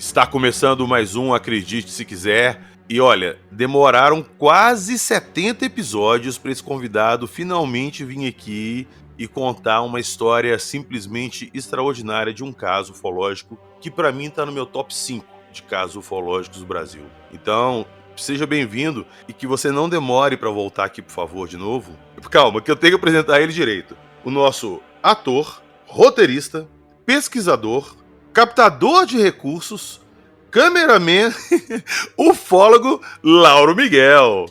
Está começando mais um Acredite Se Quiser. E olha, demoraram quase 70 episódios para esse convidado finalmente vir aqui e contar uma história simplesmente extraordinária de um caso ufológico que para mim está no meu top 5 de casos ufológicos do Brasil. Então, seja bem-vindo e que você não demore para voltar aqui, por favor, de novo. Calma, que eu tenho que apresentar ele direito. O nosso ator, roteirista, pesquisador, captador de recursos, cameraman, ufólogo Lauro Miguel.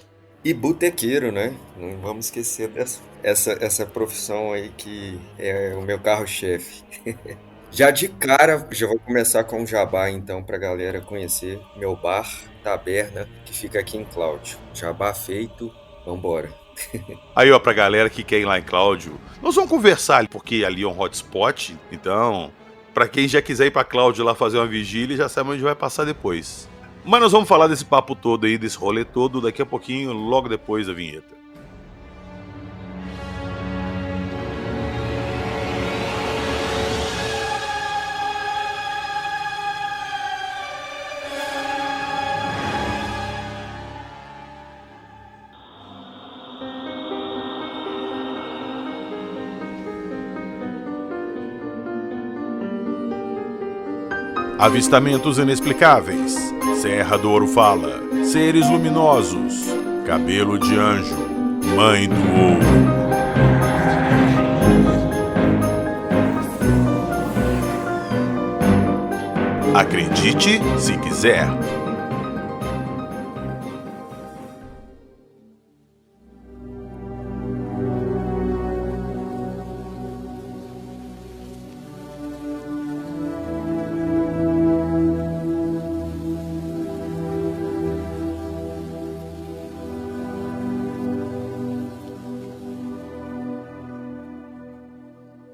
E botequeiro, né? Não vamos esquecer essa profissão aí que é o meu carro-chefe. Já de cara, já vou começar com um jabá então pra galera conhecer meu bar, Taberna, que fica aqui em Cláudio. Jabá feito, vambora. Aí, ó, pra galera que quer ir lá em Cláudio, nós vamos conversar, porque ali é um hotspot, então, pra quem já quiser ir pra Cláudio lá fazer uma vigília, já sabe onde vai passar depois. Mas nós vamos falar desse papo todo aí, desse rolê todo, daqui a pouquinho, logo depois da vinheta. Avistamentos inexplicáveis, Serra do Ouro fala, seres luminosos, cabelo de anjo, mãe do ouro. Acredite se quiser.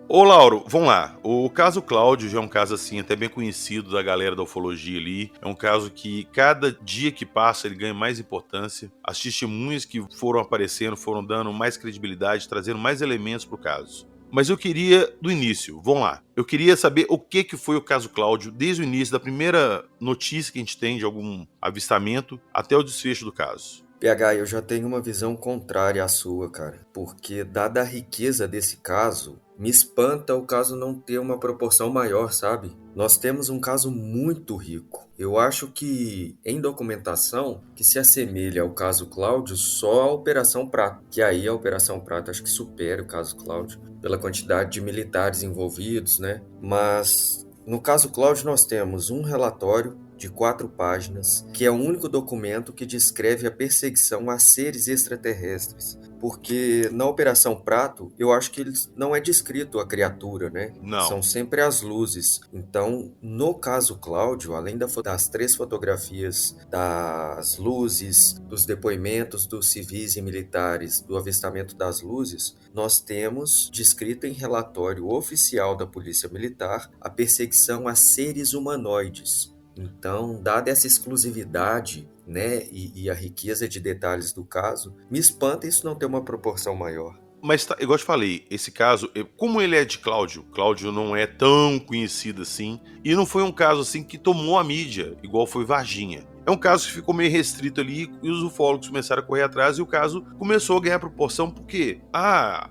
Ô Lauro, vamos lá. O caso Cláudio já é um caso assim até bem conhecido da galera da ufologia ali. É um caso que cada dia que passa ele ganha mais importância. As testemunhas que foram aparecendo foram dando mais credibilidade, trazendo mais elementos pro caso. Mas eu queria do início, vamos lá. Eu queria saber o que foi o caso Cláudio desde o início, da primeira notícia que a gente tem de algum avistamento até o desfecho do caso. PH, eu já tenho uma visão contrária à sua, cara. Porque, dada a riqueza desse caso, me espanta o caso não ter uma proporção maior, sabe? Nós temos um caso muito rico. Eu acho que, em documentação, que se assemelha ao caso Cláudio só a Operação Prato. Que aí a Operação Prato acho que supera o caso Cláudio, pela quantidade de militares envolvidos, né? Mas, no caso Cláudio, nós temos um relatório de 4 páginas, que é o único documento que descreve a perseguição a seres extraterrestres. Porque na Operação Prato, eu acho que não é descrito a criatura, né? Não. São sempre as luzes. Então, no caso Cláudio, além das 3 fotografias das luzes, dos depoimentos dos civis e militares, do avistamento das luzes, nós temos descrito em relatório oficial da Polícia Militar a perseguição a seres humanoides. Então, dada essa exclusividade, né, e a riqueza de detalhes do caso, me espanta isso não ter uma proporção maior. Mas, igual eu te falei, esse caso, como ele é de Cláudio não é tão conhecido assim, e não foi um caso assim que tomou a mídia, igual foi Varginha. É um caso que ficou meio restrito ali e os ufólogos começaram a correr atrás e o caso começou a ganhar proporção porque,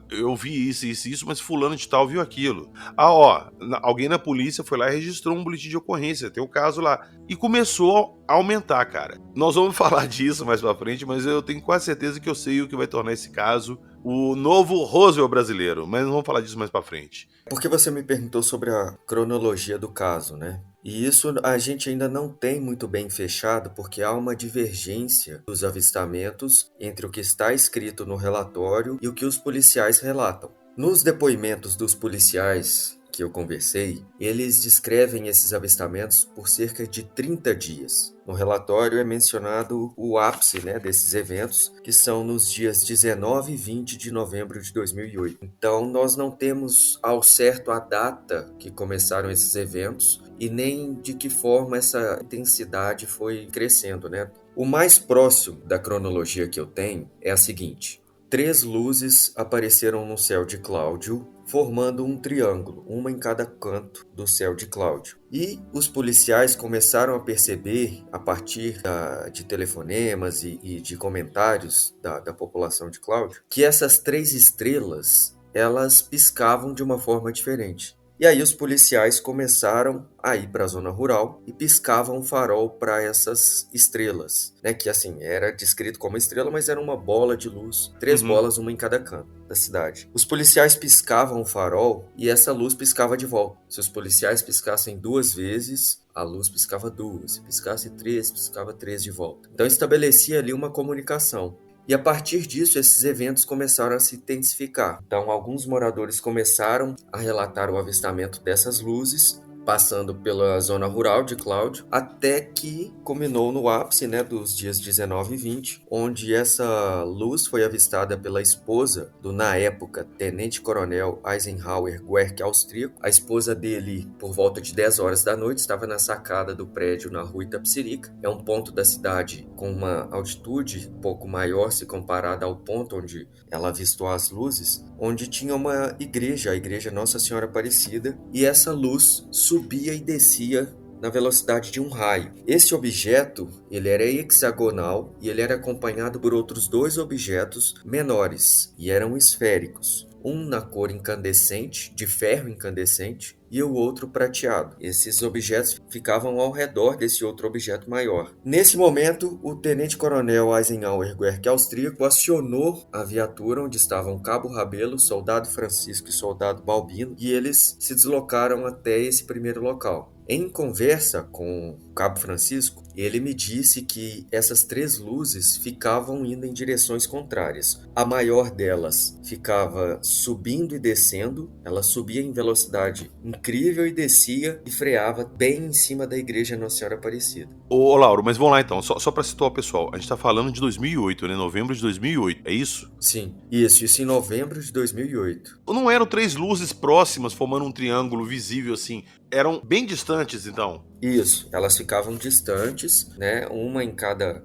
eu vi isso, mas fulano de tal viu aquilo. Alguém na polícia foi lá e registrou um boletim de ocorrência, tem o caso lá. E começou a aumentar, cara. Nós vamos falar disso mais pra frente, mas eu tenho quase certeza que eu sei o que vai tornar esse caso o novo Roswell brasileiro, mas não vamos falar disso mais pra frente. Porque você me perguntou sobre a cronologia do caso, né? E isso a gente ainda não tem muito bem fechado porque há uma divergência dos avistamentos entre o que está escrito no relatório e o que os policiais relatam. Nos depoimentos dos policiais que eu conversei, eles descrevem esses avistamentos por cerca de 30 dias. No relatório é mencionado o ápice, né, desses eventos, que são nos dias 19 e 20 de novembro de 2008. Então, nós não temos ao certo a data que começaram esses eventos e nem de que forma essa intensidade foi crescendo, né? O mais próximo da cronologia que eu tenho é a seguinte: 3 luzes apareceram no céu de Cláudio formando um triângulo, uma em cada canto do céu de Cláudio. E os policiais começaram a perceber, a partir de telefonemas e de comentários da população de Cláudio, que essas 3 estrelas, elas piscavam de uma forma diferente. E aí os policiais começaram a ir para a zona rural e piscavam o farol para essas estrelas, né? Que assim, era descrito como estrela, mas era uma bola de luz, 3 bolas, uma em cada canto da cidade. Os policiais piscavam o farol e essa luz piscava de volta. Se os policiais piscassem 2 vezes, a luz piscava 2. Se piscasse 3, piscava 3 de volta. Então estabelecia ali uma comunicação. E a partir disso, esses eventos começaram a se intensificar. Então, alguns moradores começaram a relatar o avistamento dessas luzes, passando pela zona rural de Cláudio, até que culminou no ápice, né, dos dias 19 e 20, onde essa luz foi avistada pela esposa do, na época, tenente-coronel Eisenhower Guerck austríaco. A esposa dele, por volta de 10 horas da noite, estava na sacada do prédio na rua Itapecerica. É um ponto da cidade com uma altitude um pouco maior se comparada ao ponto onde ela avistou as luzes, onde tinha uma igreja, a igreja Nossa Senhora Aparecida, e essa luz subia e descia na velocidade de um raio. Esse objeto, ele era hexagonal e ele era acompanhado por outros 2 objetos menores e eram esféricos. Um na cor incandescente, de ferro incandescente, e o outro prateado. Esses objetos ficavam ao redor desse outro objeto maior. Nesse momento, o tenente-coronel Eisenhower Guerck austríaco acionou a viatura onde estavam Cabo Rabelo, Soldado Francisco e Soldado Balbino, e eles se deslocaram até esse primeiro local. Em conversa com o Cabo Francisco, ele me disse que essas 3 luzes ficavam indo em direções contrárias. A maior delas ficava subindo e descendo, ela subia em velocidade incrível e descia e freava bem em cima da igreja Nossa Senhora Aparecida. Ô, Lauro, mas vamos lá então, só para situar o pessoal, a gente tá falando de 2008, né, novembro de 2008, é isso? Sim, isso em novembro de 2008. Não eram 3 luzes próximas formando um triângulo visível assim, eram bem distantes então? Isso, elas ficavam distantes, né, uma em cada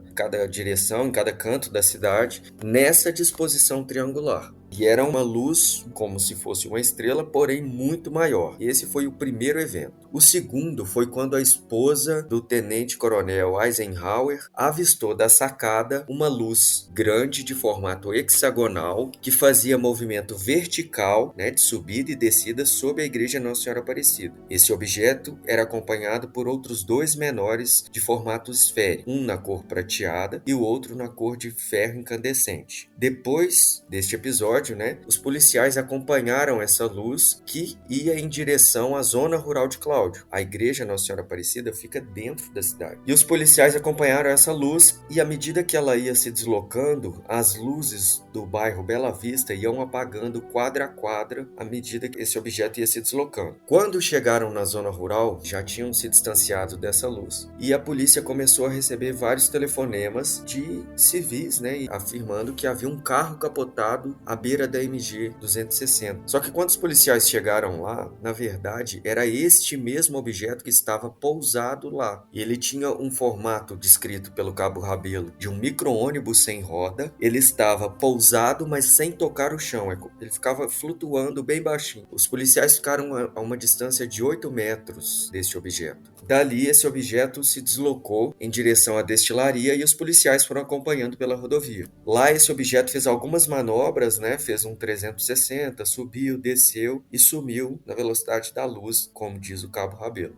direção, em cada canto da cidade, nessa disposição triangular. E era uma luz como se fosse uma estrela, porém muito maior. Esse foi o primeiro evento. O segundo foi quando a esposa do tenente-coronel Eisenhower avistou da sacada uma luz grande de formato hexagonal que fazia movimento vertical, né, de subida e descida sob a igreja Nossa Senhora Aparecida. Esse objeto era acompanhado por outros 2 menores de formato esférico, um na cor prateada e o outro na cor de ferro incandescente. Depois deste episódio, né, os policiais acompanharam essa luz que ia em direção à zona rural de Cláudio. A igreja Nossa Senhora Aparecida fica dentro da cidade. E os policiais acompanharam essa luz e à medida que ela ia se deslocando, as luzes do bairro Bela Vista iam apagando quadra a quadra à medida que esse objeto ia se deslocando. Quando chegaram na zona rural, já tinham se distanciado dessa luz e a polícia começou a receber vários telefonemas de civis, né, afirmando que havia um carro capotado à beira da MG 260. Só que quando os policiais chegaram lá, na verdade, era este mesmo objeto que estava pousado lá. E ele tinha um formato descrito pelo Cabo Rabelo de um micro-ônibus sem roda. Ele estava pousado, mas sem tocar o chão. Ele ficava flutuando bem baixinho. Os policiais ficaram a uma distância de 8 metros desse objeto. Dali, esse objeto se deslocou em direção à destilaria e os policiais foram acompanhando pela rodovia. Lá, esse objeto fez algumas manobras, né? Fez um 360, subiu, desceu e sumiu na velocidade da luz, como diz o Cabo Rabelo.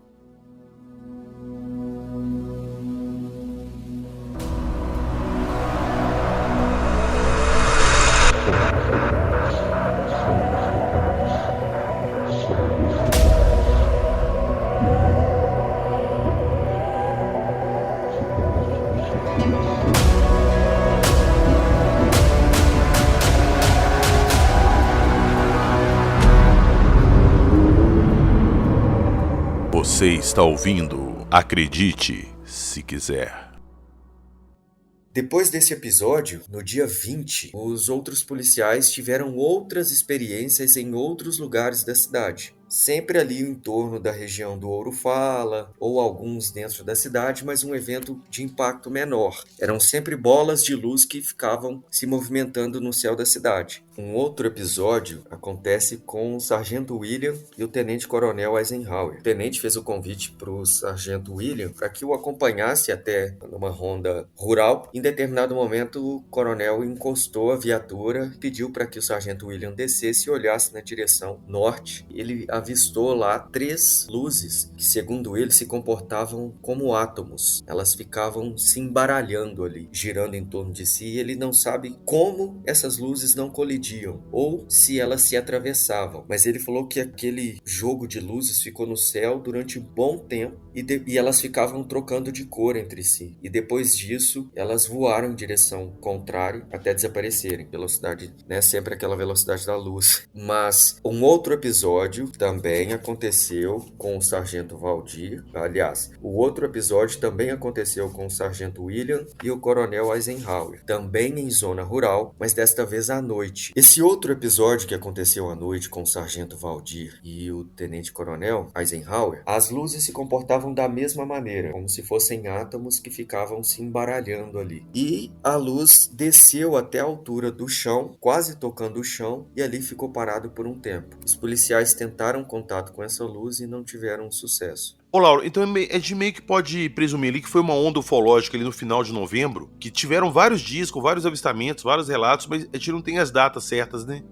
Você está ouvindo Acredite Se Quiser. Depois desse episódio, no dia 20, os outros policiais tiveram outras experiências em outros lugares da cidade. Sempre ali em torno da região do Ouro Fala, ou alguns dentro da cidade, mas um evento de impacto menor. Eram sempre bolas de luz que ficavam se movimentando no céu da cidade. Um outro episódio acontece com o Sargento William e o Tenente Coronel Eisenhower. O tenente fez o convite para o Sargento William para que o acompanhasse até numa ronda rural. Em determinado momento, o coronel encostou a viatura, pediu para que o Sargento William descesse e olhasse na direção norte. Ele avistou lá 3 luzes que, segundo ele, se comportavam como átomos. Elas ficavam se embaralhando ali, girando em torno de si, e ele não sabe como essas luzes não colidiam ou se elas se atravessavam, mas ele falou que aquele jogo de luzes ficou no céu durante um bom tempo e elas ficavam trocando de cor entre si, e depois disso elas voaram em direção contrária até desaparecerem, velocidade, né, sempre aquela velocidade da luz. Mas um outro episódio também aconteceu com o Sargento Valdir, aliás, o outro episódio também aconteceu com o Sargento William e o Coronel Eisenhower, também em zona rural, mas desta vez à noite. Esse outro episódio que aconteceu à noite com o Sargento Valdir e o Tenente Coronel Eisenhower, as luzes se comportavam da mesma maneira, como se fossem átomos que ficavam se embaralhando ali. E a luz desceu até a altura do chão, quase tocando o chão, e ali ficou parado por um tempo. Os policiais tentaram contato com essa luz e não tiveram sucesso. Ô, Lauro, então a gente meio que pode presumir ali que foi uma onda ufológica ali no final de novembro, que tiveram vários dias com vários avistamentos, vários relatos, mas a gente não tem as datas certas, né?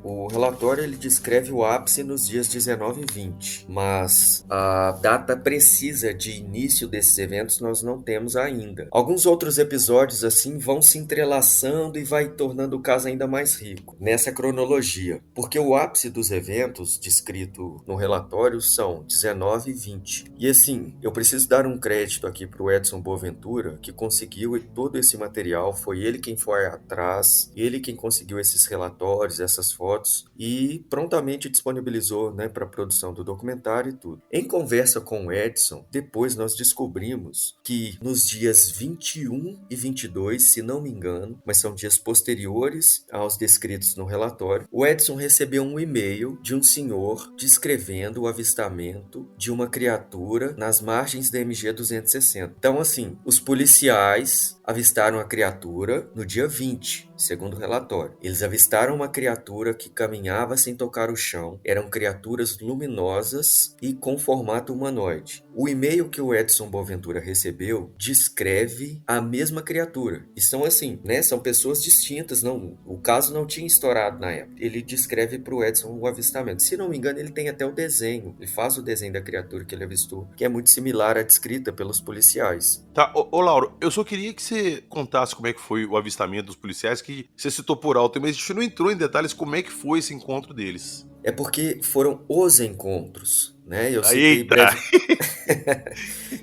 O relatório ele descreve o ápice nos dias 19 e 20, mas a data precisa de início desses eventos nós não temos ainda. Alguns outros episódios assim vão se entrelaçando e vai tornando o caso ainda mais rico nessa cronologia, porque o ápice dos eventos descrito no relatório são 19 e 20. E assim, eu preciso dar um crédito aqui para o Edson Boaventura, que conseguiu todo esse material, foi ele quem foi atrás, ele quem conseguiu esses relatórios, essas fotos, e prontamente disponibilizou, né, para a produção do documentário e tudo. Em conversa com o Edson, depois nós descobrimos que nos dias 21 e 22, se não me engano, mas são dias posteriores aos descritos no relatório, o Edson recebeu um e-mail de um senhor descrevendo o avistamento de uma criatura nas margens da MG 260. Então, assim, os policiais avistaram a criatura no dia 20, segundo o relatório. Eles avistaram uma criatura que caminhava sem tocar o chão. Eram criaturas luminosas e com formato humanoide. O e-mail que o Edson Boaventura recebeu descreve a mesma criatura. E são assim, né? São pessoas distintas. Não, o caso não tinha estourado na época. Ele descreve para o Edson o avistamento. Se não me engano, ele tem até o desenho. Ele faz o desenho da criatura que ele avistou, que é muito similar à descrita pelos policiais. Tá, ô Lauro, eu só queria que você contasse como é que foi o avistamento dos policiais, que você citou por alto, mas a gente não entrou em detalhes como é que foi esse encontro deles. É porque foram os encontros, né? Eita!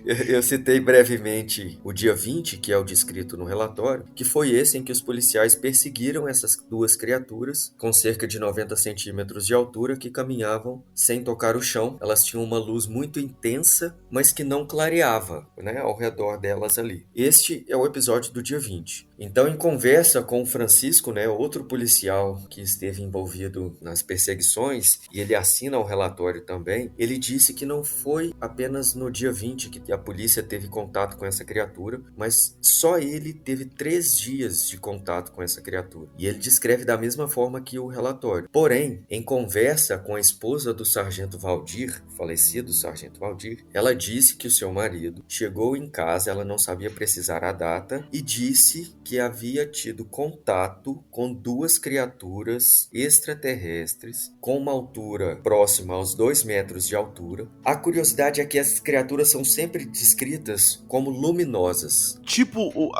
Eu citei brevemente o dia 20, que é o descrito no relatório, que foi esse em que os policiais perseguiram essas duas criaturas com cerca de 90 centímetros de altura que caminhavam sem tocar o chão. Elas tinham uma luz muito intensa, mas que não clareava, né, ao redor delas ali. Este é o episódio do dia 20. Então, em conversa com o Francisco, né, outro policial que esteve envolvido nas perseguições, e ele assina o relatório também, ele disse que não foi apenas no dia 20 que a polícia teve contato com essa criatura, mas só ele teve 3 dias de contato com essa criatura. E ele descreve da mesma forma que o relatório. Porém, em conversa com a esposa do Sargento Valdir, falecido Sargento Valdir, ela disse que o seu marido chegou em casa, ela não sabia precisar a data, e disse que havia tido contato com 2 criaturas extraterrestres com uma altura próxima aos 2 metros de altura. A curiosidade é que essas criaturas são sempre descritas como luminosas. Tipo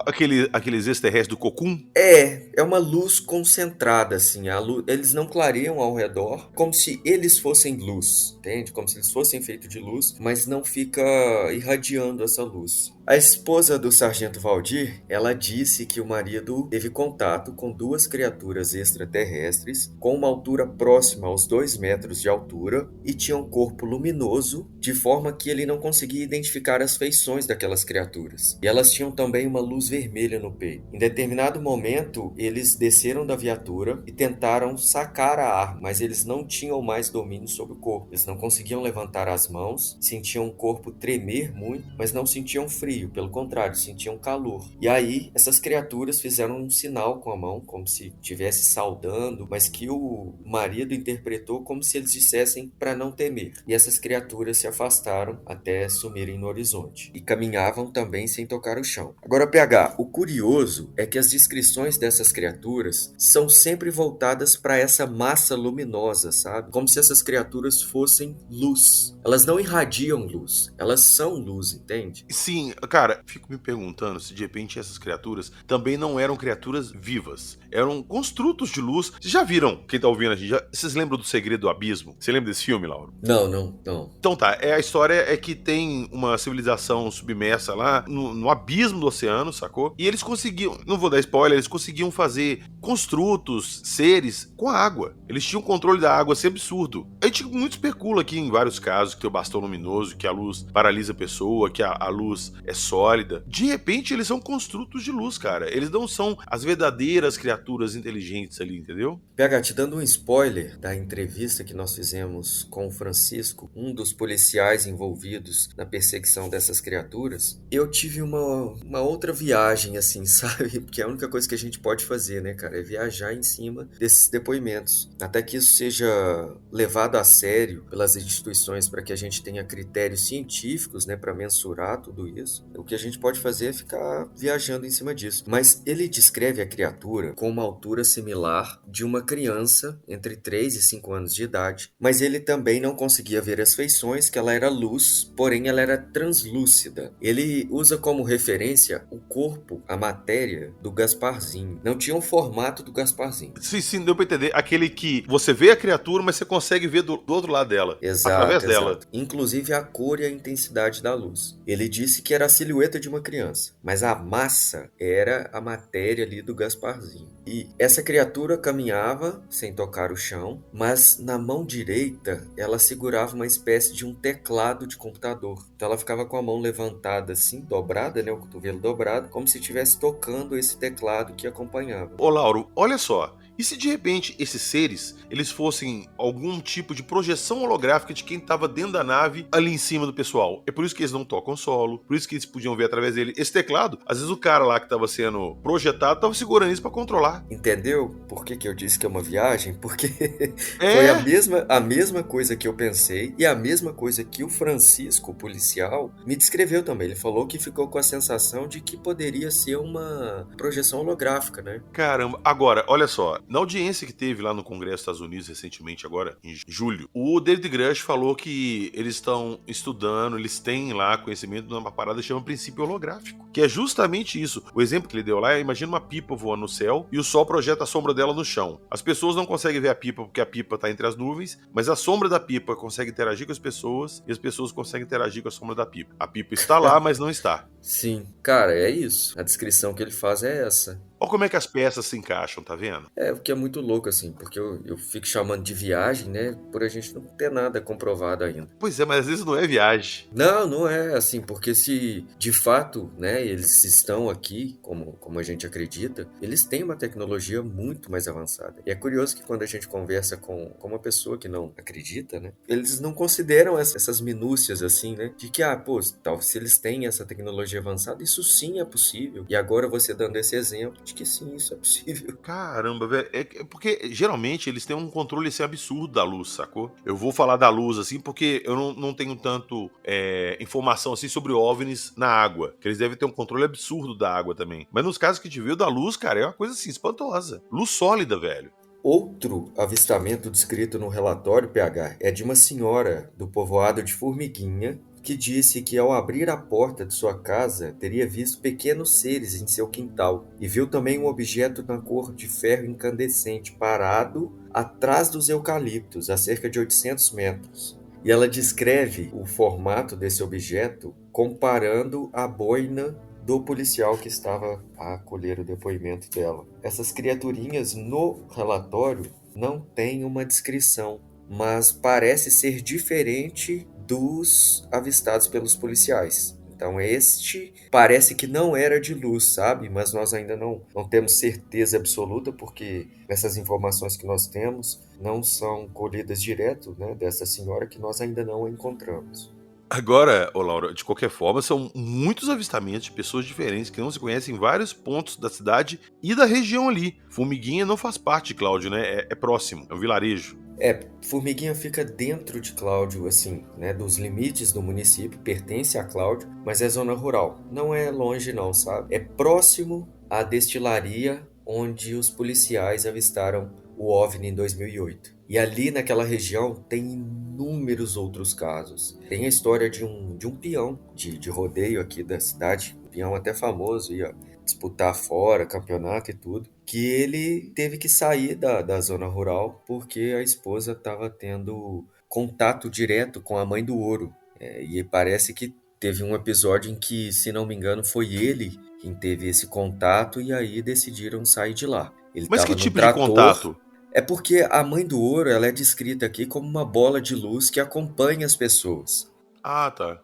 aqueles extraterrestres do Cocum? É uma luz concentrada, assim. Eles não clareiam ao redor, como se eles fossem luz, entende? Como se eles fossem feitos de luz, mas não fica irradiando essa luz. A esposa do Sargento Valdir, ela disse que o marido teve contato com 2 criaturas extraterrestres com uma altura próxima aos 2 metros de altura e tinha um corpo luminoso, de forma que ele não conseguia identificar as feições daquelas criaturas. E elas tinham também uma luz vermelha no peito. Em determinado momento, eles desceram da viatura e tentaram sacar a arma, mas eles não tinham mais domínio sobre o corpo. Eles não conseguiam levantar as mãos, sentiam o corpo tremer muito, mas não sentiam frio, pelo contrário, sentiam calor. E aí, essas criaturas criaturas fizeram um sinal com a mão, como se estivesse saudando, mas que o marido interpretou como se eles dissessem para não temer. E essas criaturas se afastaram até sumirem no horizonte. E caminhavam também sem tocar o chão. Agora, PH, o curioso é que as descrições dessas criaturas são sempre voltadas para essa massa luminosa, sabe? Como se essas criaturas fossem luz. Elas não irradiam luz, elas são luz, entende? Sim, cara, fico me perguntando se de repente essas criaturas também não eram criaturas vivas. Eram construtos de luz. Vocês já viram, quem tá ouvindo a gente, vocês lembram do Segredo do Abismo? Você lembra desse filme, Lauro? Não. Então tá, a história é que tem uma civilização submersa lá no abismo do oceano, sacou? E eles conseguiam, não vou dar spoiler, eles conseguiam fazer construtos, seres com a água. Eles tinham controle da água, assim, absurdo. A gente muito especula aqui em vários casos que tem o bastão luminoso, que a luz paralisa a pessoa, que a luz é sólida. De repente, eles são construtos de luz, cara. Eles não são as verdadeiras criaturas inteligentes ali, entendeu? PH, te dando um spoiler da entrevista que nós fizemos com o Francisco, um dos policiais envolvidos na perseguição dessas criaturas, eu tive uma outra viagem, assim, sabe? Porque é a única coisa que a gente pode fazer, né, cara? É viajar em cima desses depoimentos. Até que isso seja levado a sério pelas instituições para que a gente tenha critérios científicos, né, para mensurar tudo isso. O que a gente pode fazer é ficar viajando em cima disso. Mas ele descreve a criatura com uma altura similar de uma criança entre 3 e 5 anos de idade, mas ele também não conseguia ver as feições, que ela era luz, porém ela era translúcida. Ele usa como referência o corpo, a matéria do Gasparzinho. Não tinha o formato do Gasparzinho. Sim, deu pra entender. Aquele que você vê a criatura, mas você consegue ver do outro lado dela. Através dela. Inclusive a cor e a intensidade da luz. Ele disse que era a silhueta de uma criança, mas a massa era a matéria ali do Gasparzinho. E essa criatura caminhava sem tocar o chão, mas na mão direita ela segurava uma espécie de um teclado de computador. Então ela ficava com a mão levantada assim, dobrada, né, o cotovelo dobrado, como se estivesse tocando esse teclado que acompanhava. Ô, Lauro, olha só. E se de repente esses seres, eles fossem algum tipo de projeção holográfica de quem estava dentro da nave ali em cima do pessoal? É por isso que eles não tocam solo, por isso que eles podiam ver através dele. Esse teclado, às vezes o cara lá que estava sendo projetado estava segurando isso para controlar. Entendeu por que eu disse que é uma viagem? Porque É. foi a mesma coisa que eu pensei e a mesma coisa que o Francisco, o policial, me descreveu também. Ele falou que ficou com a sensação de que poderia ser uma projeção holográfica, né? Caramba. Agora, olha só. Na audiência que teve lá no Congresso dos Estados Unidos recentemente, agora, em julho, o David Grush falou que eles estão estudando, eles têm lá conhecimento de uma parada que chama princípio holográfico, que é justamente isso. O exemplo que ele deu lá é, imagina uma pipa voando no céu e o sol projeta a sombra dela no chão. As pessoas não conseguem ver a pipa porque a pipa está entre as nuvens, mas a sombra da pipa consegue interagir com as pessoas e as pessoas conseguem interagir com a sombra da pipa. A pipa está lá, mas não está. Sim, cara, é isso. A descrição que ele faz é essa. Olha como é que as peças se encaixam, tá vendo? É, o que é muito louco, assim, porque eu fico chamando de viagem, né, por a gente não ter nada comprovado ainda. Pois é, mas às vezes não é viagem. Não é assim, porque se de fato, né, eles estão aqui, como a gente acredita, eles têm uma tecnologia muito mais avançada. E é curioso que quando a gente conversa com uma pessoa que não acredita, né, eles não consideram essas minúcias, assim, né, de que, pô, tal, se eles têm essa tecnologia avançada, isso sim é possível. E agora você dando esse exemplo de que sim, isso é possível. Caramba, velho. É porque geralmente eles têm um controle assim, absurdo da luz, sacou? Eu vou falar da luz assim porque eu não tenho tanto informação assim sobre OVNIs na água. Que eles devem ter um controle absurdo da água também. Mas nos casos que te viu da luz, cara, é uma coisa assim espantosa. Luz sólida, velho. Outro avistamento descrito no relatório, PH, é de uma senhora do povoado de Formiguinha, que disse que ao abrir a porta de sua casa teria visto pequenos seres em seu quintal e viu também um objeto na cor de ferro incandescente parado atrás dos eucaliptos, a cerca de 800 metros. E ela descreve o formato desse objeto comparando a boina do policial que estava a colher o depoimento dela. Essas criaturinhas no relatório não têm uma descrição, mas parece ser diferente dos avistados pelos policiais. Então este parece que não era de luz, sabe? Mas nós ainda não temos certeza absoluta, porque essas informações que nós temos não são colhidas direto, né, dessa senhora, que nós ainda não a encontramos. Agora, ô Laura, de qualquer forma, são muitos avistamentos de pessoas diferentes que não se conhecem em vários pontos da cidade e da região ali. Formiguinha não faz parte de Cláudio, né? É próximo, é um vilarejo. Formiguinha fica dentro de Cláudio, assim, né, dos limites do município, pertence a Cláudio, mas é zona rural. Não é longe não, sabe? É próximo à destilaria onde os policiais avistaram o OVNI em 2008. E ali naquela região tem inúmeros outros casos. Tem a história de um peão de rodeio aqui da cidade, um peão até famoso, ia disputar fora, campeonato e tudo, que ele teve que sair da zona rural porque a esposa estava tendo contato direto com a mãe do ouro. E parece que teve um episódio em que, se não me engano, foi ele quem teve esse contato e aí decidiram sair de lá. Ele Mas que estava no tipo de trator. contato? É porque a mãe do ouro, ela é descrita aqui como uma bola de luz que acompanha as pessoas. Ah, tá.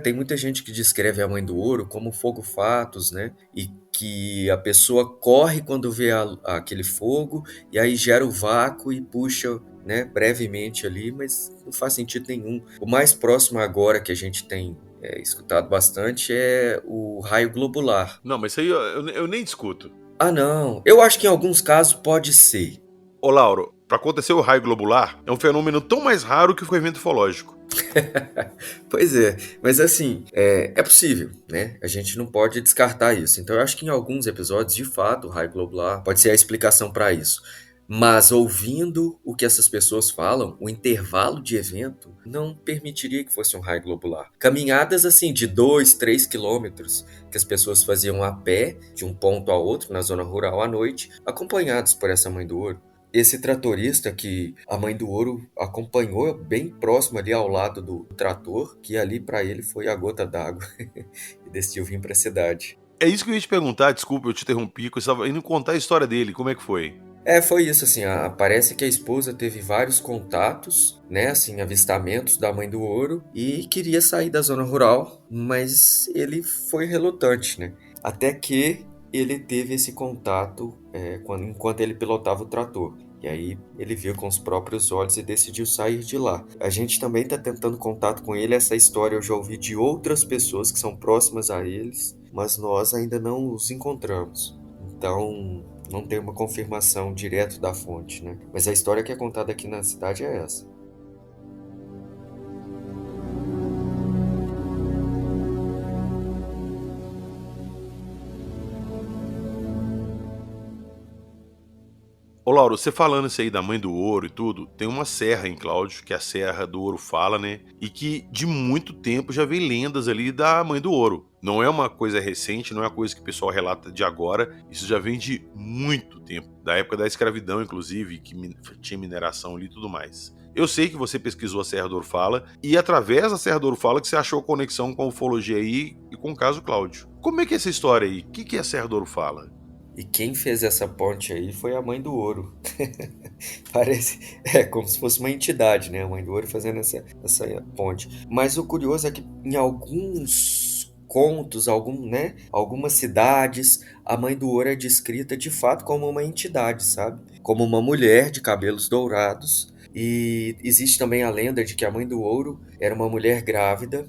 Tem muita gente que descreve a mãe do ouro como fogo fatos, né? E que a pessoa corre quando vê aquele fogo e aí gera o vácuo e puxa, né, brevemente ali, mas não faz sentido nenhum. O mais próximo agora que a gente tem escutado bastante é o raio globular. Não, mas isso aí eu nem discuto. Ah, não. Eu acho que em alguns casos pode ser. Ô, Lauro, para acontecer o raio globular, é um fenômeno tão mais raro que o evento ufológico. Pois é, mas assim, é possível, né? A gente não pode descartar isso. Então eu acho que em alguns episódios, de fato, o raio globular pode ser a explicação para isso. Mas ouvindo o que essas pessoas falam, o intervalo de evento não permitiria que fosse um raio globular. Caminhadas assim de 2, 3 quilômetros que as pessoas faziam a pé de um ponto a outro na zona rural à noite, acompanhados por essa mãe do ouro. Esse tratorista que a mãe do ouro acompanhou bem próximo ali ao lado do trator, que ali para ele foi a gota d'água e decidiu vir para a cidade. É isso que eu ia te perguntar, desculpa, eu te interrompi, que eu estava indo contar a história dele, como é que foi? Foi isso, assim, parece que a esposa teve vários contatos, né, assim, avistamentos da mãe do ouro e queria sair da zona rural, mas ele foi relutante, né, até que ele teve esse contato enquanto ele pilotava o trator. E aí ele viu com os próprios olhos e decidiu sair de lá. A gente também está tentando contato com ele, essa história eu já ouvi de outras pessoas que são próximas a eles, mas nós ainda não os encontramos. Então, não tem uma confirmação direto da fonte, né? Mas a história que é contada aqui na cidade é essa. Ô, Lauro, você falando isso aí da mãe do ouro e tudo, tem uma serra em Cláudio, que é a Serra do Ouro Fala, né? E que de muito tempo já vem lendas ali da mãe do ouro. Não é uma coisa recente, não é uma coisa que o pessoal relata de agora, isso já vem de muito tempo, da época da escravidão, inclusive, que tinha mineração ali e tudo mais. Eu sei que você pesquisou a Serra do Ouro Fala, e através da Serra do Ouro Fala que você achou a conexão com a ufologia aí e com o caso Cláudio. Como é que é essa história aí? O que é a Serra do Ouro Fala? E quem fez essa ponte aí foi a mãe do ouro. Parece, como se fosse uma entidade, né? A mãe do ouro fazendo essa ponte. Mas o curioso é que em alguns contos, algumas cidades, a mãe do ouro é descrita de fato como uma entidade, sabe? Como uma mulher de cabelos dourados. E existe também a lenda de que a mãe do ouro era uma mulher grávida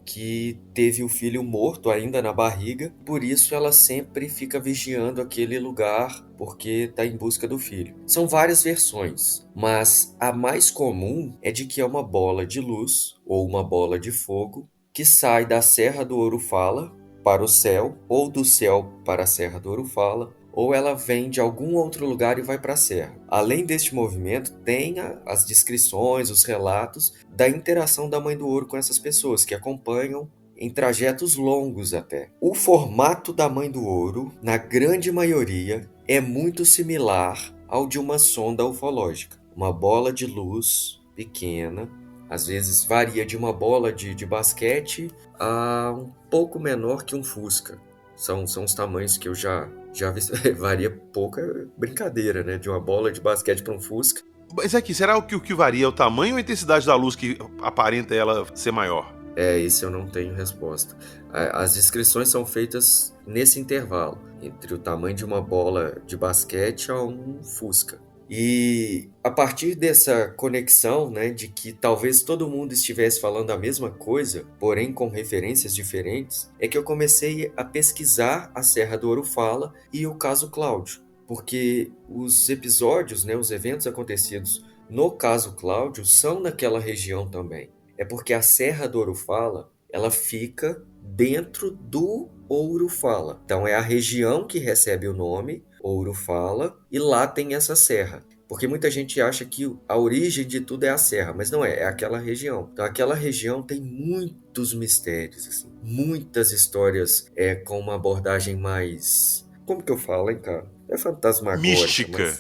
que teve o filho morto ainda na barriga, por isso ela sempre fica vigiando aquele lugar porque está em busca do filho. São várias versões, mas a mais comum é de que é uma bola de luz ou uma bola de fogo que sai da Serra do Ouro Fala para o céu ou do céu para a Serra do Ouro Fala, ou ela vem de algum outro lugar e vai para a serra. Além deste movimento, tem as descrições, os relatos da interação da Mãe do Ouro com essas pessoas que acompanham em trajetos longos até. O formato da Mãe do Ouro, na grande maioria, é muito similar ao de uma sonda ufológica. Uma bola de luz pequena, às vezes varia de uma bola de basquete a um pouco menor que um Fusca. São os tamanhos que eu já vi. Varia pouca brincadeira, né? De uma bola de basquete para um Fusca. Mas aqui, será que o que varia é o tamanho ou a intensidade da luz que aparenta ela ser maior? Isso eu não tenho resposta. As descrições são feitas nesse intervalo, entre o tamanho de uma bola de basquete a um Fusca. E a partir dessa conexão, né, de que talvez todo mundo estivesse falando a mesma coisa, porém com referências diferentes, é que eu comecei a pesquisar a Serra do Ouro Fala e o caso Cláudio. Porque os episódios, né, os eventos acontecidos no caso Cláudio são naquela região também. É porque a Serra do Ouro Fala, ela fica dentro do Ouro Fala. Então é a região que recebe o nome, Ouro Fala, e lá tem essa serra. Porque muita gente acha que a origem de tudo é a serra, mas não é, é aquela região. Então aquela região tem muitos mistérios, assim, muitas histórias com uma abordagem mais... Como que eu falo, hein, cara? É fantasmagórica, Mística.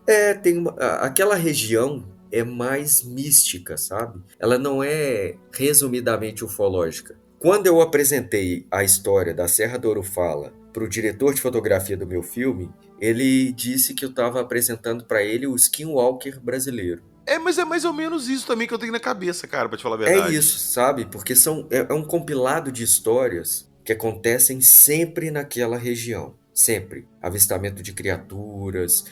mas... aquela região é mais mística, sabe? Ela não é resumidamente ufológica. Quando eu apresentei a história da Serra do Ouro Fala para o diretor de fotografia do meu filme, ele disse que eu estava apresentando para ele o Skinwalker brasileiro. Mas é mais ou menos isso também que eu tenho na cabeça, cara, pra te falar a É verdade. isso, sabe? Porque é um compilado de histórias que acontecem sempre naquela região. Sempre. Avistamento de criaturas.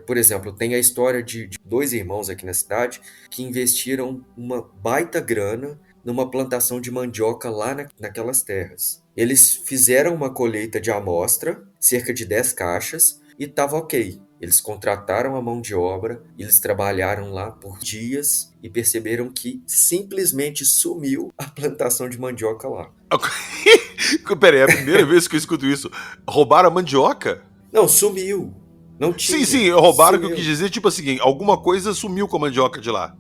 Por exemplo, tem a história de dois irmãos aqui na cidade que investiram uma baita grana numa plantação de mandioca lá naquelas terras. Eles fizeram uma colheita de amostra, cerca de 10 caixas, e estava ok. Eles contrataram a mão de obra, eles trabalharam lá por dias e perceberam que simplesmente sumiu a plantação de mandioca lá. Pera aí, é a primeira vez que eu escuto isso. Roubaram a mandioca? Não, sumiu. Não Sim, tinha. sim, roubaram o que eu quis Sumiu. dizer, tipo assim, alguma coisa sumiu com a mandioca de lá.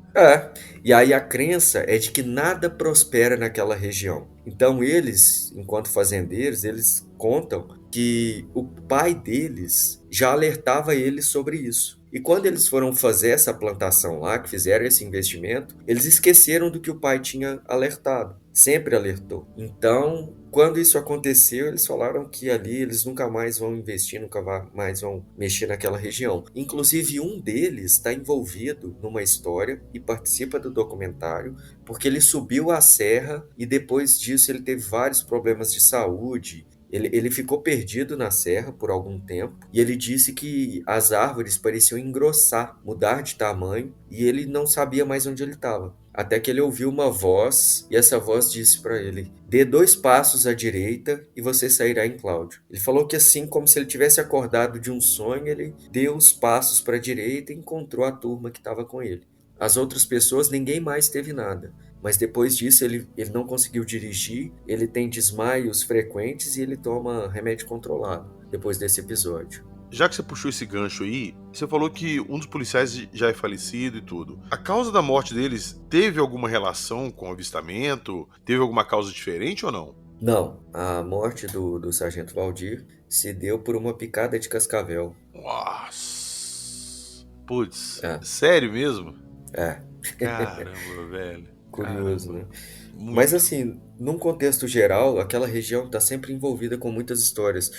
E aí a crença é de que nada prospera naquela região. Então eles, enquanto fazendeiros, eles contam que o pai deles já alertava eles sobre isso. E quando eles foram fazer essa plantação lá, que fizeram esse investimento, eles esqueceram do que o pai tinha alertado. Sempre alertou. Então, quando isso aconteceu, eles falaram que ali eles nunca mais vão investir, nunca mais vão mexer naquela região. Inclusive, um deles está envolvido numa história e participa do documentário, porque ele subiu a serra e depois disso ele teve vários problemas de saúde. Ele ficou perdido na serra por algum tempo e ele disse que as árvores pareciam engrossar, mudar de tamanho e ele não sabia mais onde ele estava. Até que ele ouviu uma voz e essa voz disse para ele: dê 2 passos à direita e você sairá em Cláudio. Ele falou que assim, como se ele tivesse acordado de um sonho, ele deu os passos para a direita e encontrou a turma que estava com ele. As outras pessoas, ninguém mais teve nada. Mas depois disso ele não conseguiu dirigir, ele tem desmaios frequentes e ele toma remédio controlado depois desse episódio. Já que você puxou esse gancho aí, você falou que um dos policiais já é falecido e tudo. A causa da morte deles teve alguma relação com o avistamento? Teve alguma causa diferente ou não? Não, a morte do Sargento Valdir se deu por uma picada de cascavel. Nossa. Putz, É, sério mesmo? é, Caramba, velho. curioso, Caramba. né? Mas Muito. assim, num contexto geral, aquela região está sempre envolvida com muitas histórias.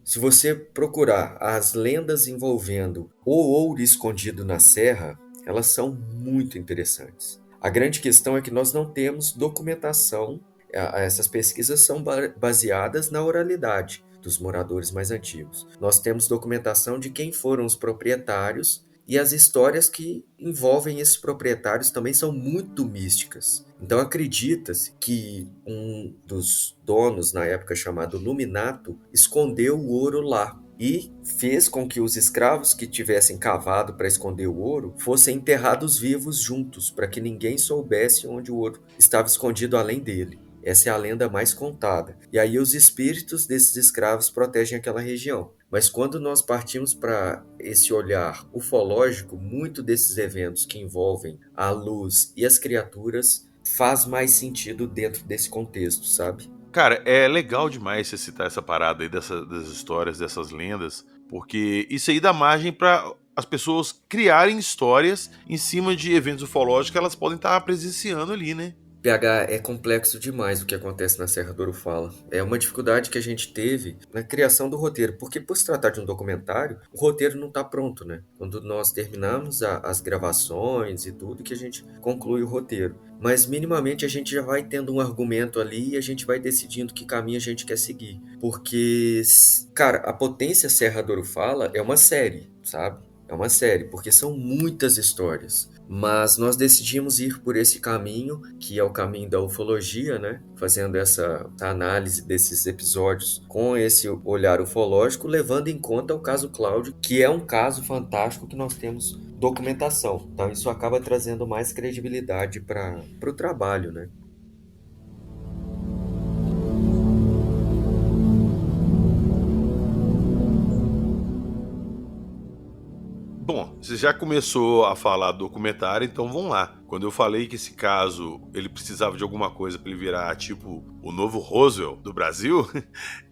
Se você procurar as lendas envolvendo o ouro escondido na serra, elas são muito interessantes. A grande questão é que nós não temos documentação, essas pesquisas são baseadas na oralidade dos moradores mais antigos. Nós temos documentação de quem foram os proprietários e as histórias que envolvem esses proprietários também são muito místicas. Então acredita-se que um dos donos, na época chamado Luminato, escondeu o ouro lá e fez com que os escravos que tivessem cavado para esconder o ouro fossem enterrados vivos juntos, para que ninguém soubesse onde o ouro estava escondido além dele. Essa é a lenda mais contada. E aí os espíritos desses escravos protegem aquela região. Mas quando nós partimos para esse olhar ufológico, muito desses eventos que envolvem a luz e as criaturas faz mais sentido dentro desse contexto, sabe? Cara, é legal demais você citar essa parada aí das histórias, dessas lendas, porque isso aí dá margem para as pessoas criarem histórias em cima de eventos ufológicos que elas podem estar presenciando ali, né? PH, é complexo demais o que acontece na Serra do Ouro Fala. É uma dificuldade que a gente teve na criação do roteiro, porque por se tratar de um documentário, o roteiro não está pronto, né? Quando nós terminamos as gravações e tudo, que a gente conclui o roteiro. Mas minimamente a gente já vai tendo um argumento ali e a gente vai decidindo que caminho a gente quer seguir. Porque, cara, a Potência Serra do Ouro Fala é uma série, sabe? é uma série, porque são muitas histórias. Mas nós decidimos ir por esse caminho, que é o caminho da ufologia, né? Fazendo essa análise desses episódios com esse olhar ufológico, levando em conta o caso Cláudio, que é um caso fantástico que nós temos documentação. Então isso acaba trazendo mais credibilidade para o trabalho, né? Bom, você já começou a falar do documentário, então vamos lá. Quando eu falei que esse caso ele precisava de alguma coisa para ele virar tipo o novo Roswell do Brasil,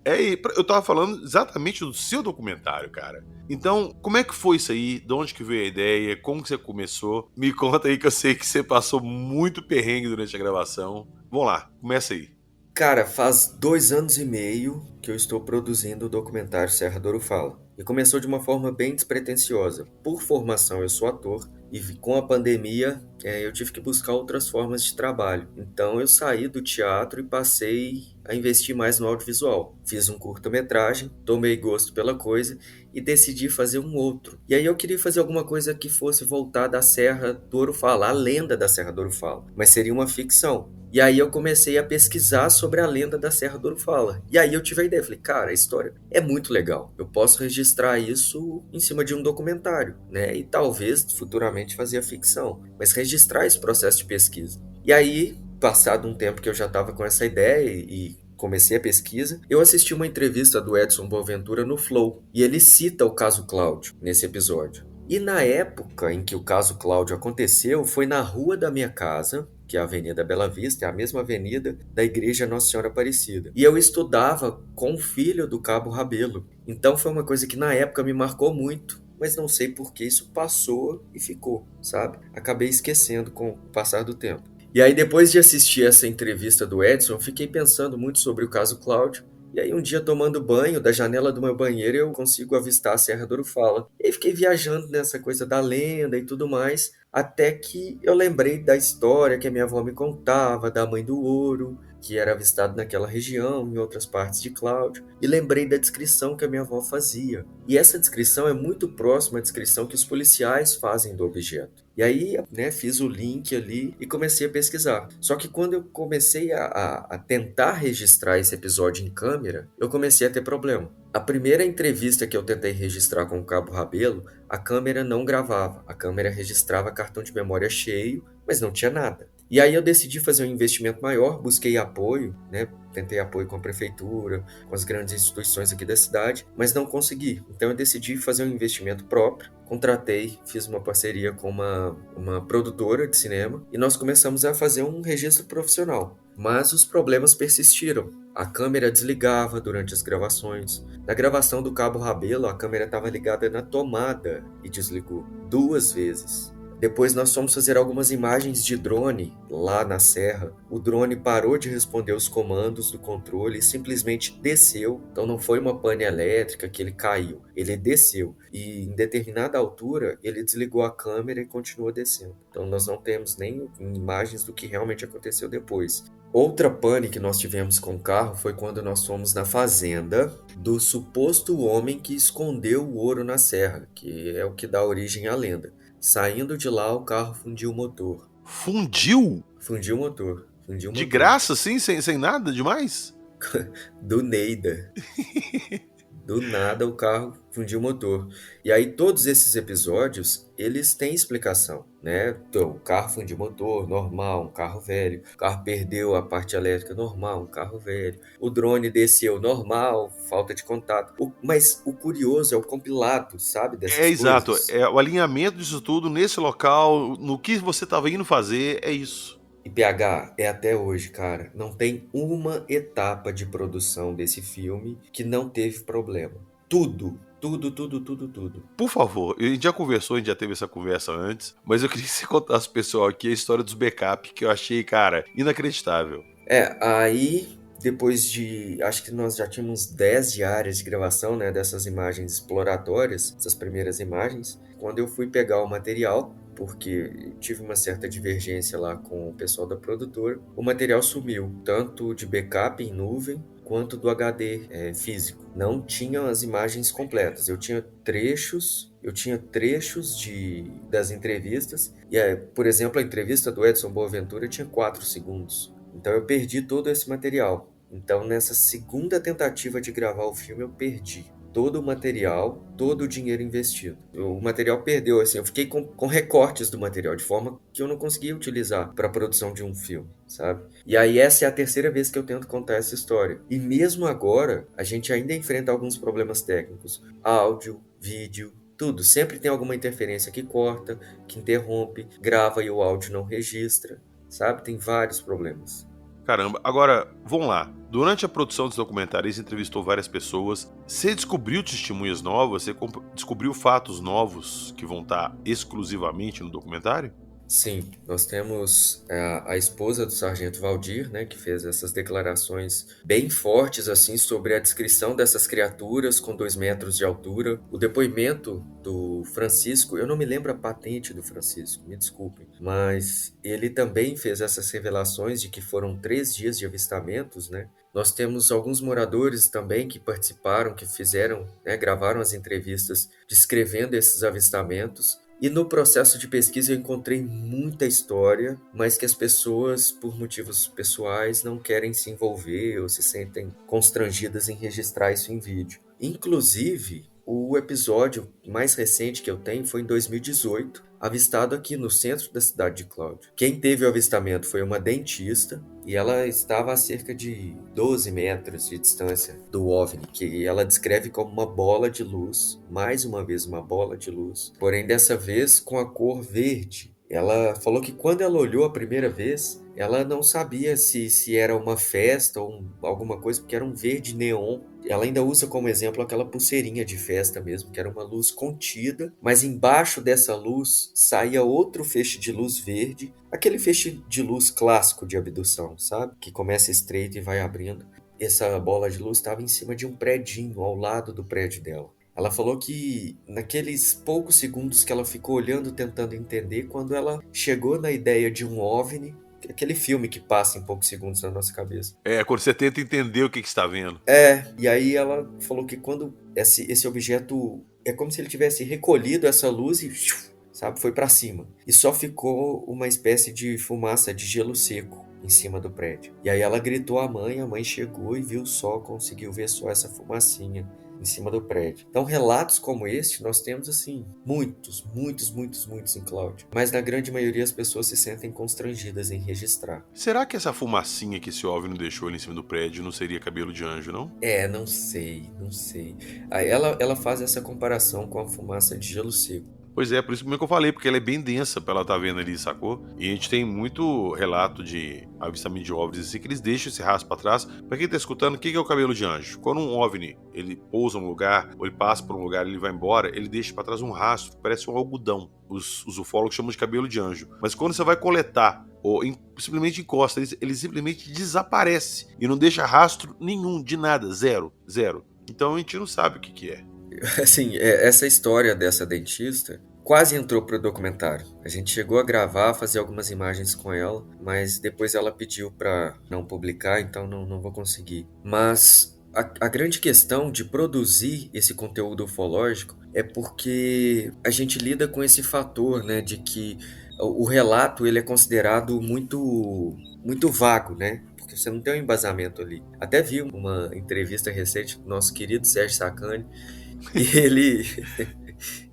eu tava falando exatamente do seu documentário, cara. Então, como é que foi isso aí? De onde que veio a ideia? Como que você começou? Me conta aí que eu sei que você passou muito perrengue durante a gravação. Vamos lá, começa aí. Cara, faz 2 anos e meio que eu estou produzindo o documentário Serra Douro Fala. E começou de uma forma bem despretensiosa. Por formação, eu sou ator e com a pandemia eu tive que buscar outras formas de trabalho. Então eu saí do teatro e passei a investir mais no audiovisual. Fiz um curta-metragem, tomei gosto pela coisa e decidi fazer um outro. E aí eu queria fazer alguma coisa que fosse voltada à Serra Douro Fala, à lenda da Serra Douro Fala, mas seria uma ficção. E aí eu comecei a pesquisar sobre a lenda da Serra do Urufala. E aí eu tive a ideia, falei, cara, a história é muito legal. Eu posso registrar isso em cima de um documentário, né? E talvez futuramente fazer a ficção, mas registrar esse processo de pesquisa. E aí, passado um tempo que eu já estava com essa ideia e comecei a pesquisa, eu assisti uma entrevista do Edson Boaventura no Flow, e ele cita o caso Cláudio nesse episódio. E na época em que o caso Cláudio aconteceu, foi na rua da minha casa, que é a Avenida Bela Vista, é a mesma avenida da Igreja Nossa Senhora Aparecida. E eu estudava com o filho do Cabo Rabelo. Então foi uma coisa que na época me marcou muito, mas não sei por que isso passou e ficou, sabe? Acabei esquecendo com o passar do tempo. E aí depois de assistir essa entrevista do Edson, eu fiquei pensando muito sobre o caso Cláudio. E aí um dia tomando banho, da janela do meu banheiro eu consigo avistar a Serra do Urufala. E aí fiquei viajando nessa coisa da lenda e tudo mais, até que eu lembrei da história que a minha avó me contava, da Mãe do Ouro, que era avistado naquela região, em outras partes de Cláudio, e lembrei da descrição que a minha avó fazia. E essa descrição é muito próxima à descrição que os policiais fazem do objeto. E aí, né, fiz o link ali e comecei a pesquisar. Só que quando eu comecei a tentar registrar esse episódio em câmera, eu comecei a ter problema. A primeira entrevista que eu tentei registrar com o Cabo Rabelo, a câmera não gravava. A câmera registrava cartão de memória cheio, mas não tinha nada. E aí eu decidi fazer um investimento maior, busquei apoio, né? Tentei apoio com a prefeitura, com as grandes instituições aqui da cidade, mas não consegui. Então eu decidi fazer um investimento próprio, contratei, fiz uma parceria com uma produtora de cinema e nós começamos a fazer um registro profissional. Mas os problemas persistiram. A câmera desligava durante as gravações. Na gravação do Cabo Rabelo, a câmera estava ligada na tomada e desligou 2 vezes. Depois nós fomos fazer algumas imagens de drone lá na serra. O drone parou de responder os comandos do controle e simplesmente desceu. Então não foi uma pane elétrica que ele caiu, ele desceu. E em determinada altura ele desligou a câmera e continuou descendo. Então nós não temos nem imagens do que realmente aconteceu depois. Outra pane que nós tivemos com o carro foi quando nós fomos na fazenda do suposto homem que escondeu o ouro na serra, que é o que dá origem à lenda. Saindo de lá, o carro fundiu o motor. Fundiu? Fundiu o motor. Fundiu o De motor. graça, assim, sem nada demais? Do Neida. Do nada o carro fundiu o motor. E aí todos esses episódios, eles têm explicação, né? Então, o carro fundiu o motor, normal, um carro velho. O carro perdeu a parte elétrica, normal, um carro velho. O drone desceu, normal, falta de contato. Mas o curioso é o compilado, sabe, É dessas exato, coisas. é o alinhamento disso tudo nesse local, no que você estava indo fazer, é isso. E PH, é até hoje, cara. Não tem uma etapa de produção desse filme que não teve problema. Tudo, tudo, tudo, tudo, tudo. Por favor, a gente já conversou, a gente já teve essa conversa antes, mas eu queria que você contasse pro pessoal aqui a história dos backup, que eu achei, cara, inacreditável. Aí, depois de. Acho que nós já tínhamos 10 diárias de gravação, né? Dessas imagens exploratórias, essas primeiras imagens. Quando eu fui pegar o material, porque tive uma certa divergência lá com o pessoal da produtora, o material sumiu, tanto de backup em nuvem, quanto do HD físico. Não tinham as imagens completas. Eu tinha trechos das entrevistas. E, por exemplo, a entrevista do Edson Boaventura tinha 4 segundos. Então eu perdi todo esse material. Então, nessa segunda tentativa de gravar o filme, eu perdi todo o material, todo o dinheiro investido. O material perdeu, assim, eu fiquei com recortes do material, de forma que eu não conseguia utilizar para a produção de um filme, sabe? E aí essa é a terceira vez que eu tento contar essa história. E mesmo agora, a gente ainda enfrenta alguns problemas técnicos. Áudio, vídeo, tudo. Sempre tem alguma interferência que corta, que interrompe, grava e o áudio não registra, sabe? Tem vários problemas. Caramba, agora, vamos lá. Durante a produção desse documentário, você entrevistou várias pessoas. Você descobriu testemunhas novas? Você descobriu fatos novos que vão estar exclusivamente no documentário? Sim, nós temos a esposa do Sargento Valdir, né, que fez essas declarações bem fortes assim sobre a descrição dessas criaturas com 2 metros de altura. O depoimento do Francisco, eu não me lembro a patente do Francisco, me desculpem, mas ele também fez essas revelações de que foram 3 dias de avistamentos, né? Nós temos alguns moradores também que participaram, que fizeram, né, gravaram as entrevistas descrevendo esses avistamentos. E no processo de pesquisa eu encontrei muita história, mas que as pessoas, por motivos pessoais, não querem se envolver ou se sentem constrangidas em registrar isso em vídeo. Inclusive, o episódio mais recente que eu tenho foi em 2018, avistado aqui no centro da cidade de Cláudio. Quem teve o avistamento foi uma dentista e ela estava a cerca de 12 metros de distância do OVNI, que ela descreve como uma bola de luz, mais uma vez uma bola de luz, porém dessa vez com a cor verde. Ela falou que quando ela olhou a primeira vez, ela não sabia se era uma festa ou alguma coisa, porque era um verde neon. Ela ainda usa como exemplo aquela pulseirinha de festa mesmo, que era uma luz contida, mas embaixo dessa luz saía outro feixe de luz verde, aquele feixe de luz clássico de abdução, sabe? Que começa estreito e vai abrindo. Essa bola de luz estava em cima de um predinho, ao lado do prédio dela. Ela falou que naqueles poucos segundos que ela ficou olhando, tentando entender, quando ela chegou na ideia de um OVNI, aquele filme que passa em poucos segundos na nossa cabeça. Quando você tenta entender o que você está vendo. E aí ela falou que quando esse objeto, é como se ele tivesse recolhido essa luz e, sabe, foi para cima. E só ficou uma espécie de fumaça de gelo seco em cima do prédio. E aí ela gritou à mãe, a mãe chegou e viu só, conseguiu ver só essa fumacinha em cima do prédio. Então, relatos como este, nós temos, assim, muitos em Cláudio. Mas, na grande maioria, as pessoas se sentem constrangidas em registrar. Será que essa fumacinha que esse OVNI deixou ali em cima do prédio não seria cabelo de anjo, não? Não sei. Aí ela faz essa comparação com a fumaça de gelo seco. Pois é, por isso mesmo que eu falei, porque ela é bem densa pra ela estar vendo ali, sacou? E a gente tem muito relato de avistamento de OVNIs assim, que eles deixam esse rastro pra trás. Pra quem tá escutando, o que é o cabelo de anjo? Quando um OVNI, ele pousa num lugar, ou ele passa por um lugar, ele vai embora, ele deixa pra trás um rastro, que parece um algodão. Os ufólogos chamam de cabelo de anjo. Mas quando você vai coletar, ou simplesmente encosta, ele simplesmente desaparece. E não deixa rastro nenhum, de nada, zero. Então a gente não sabe o que é. Assim, essa história dessa dentista quase entrou pro documentário. A gente chegou a gravar, fazer algumas imagens com ela, mas depois ela pediu para não publicar, então não vou conseguir. Mas a grande questão de produzir esse conteúdo ufológico é porque a gente lida com esse fator, né, de que o relato ele é considerado muito vago, né? Porque você não tem um embasamento ali. Até vi uma entrevista recente do nosso querido Sérgio Sacani,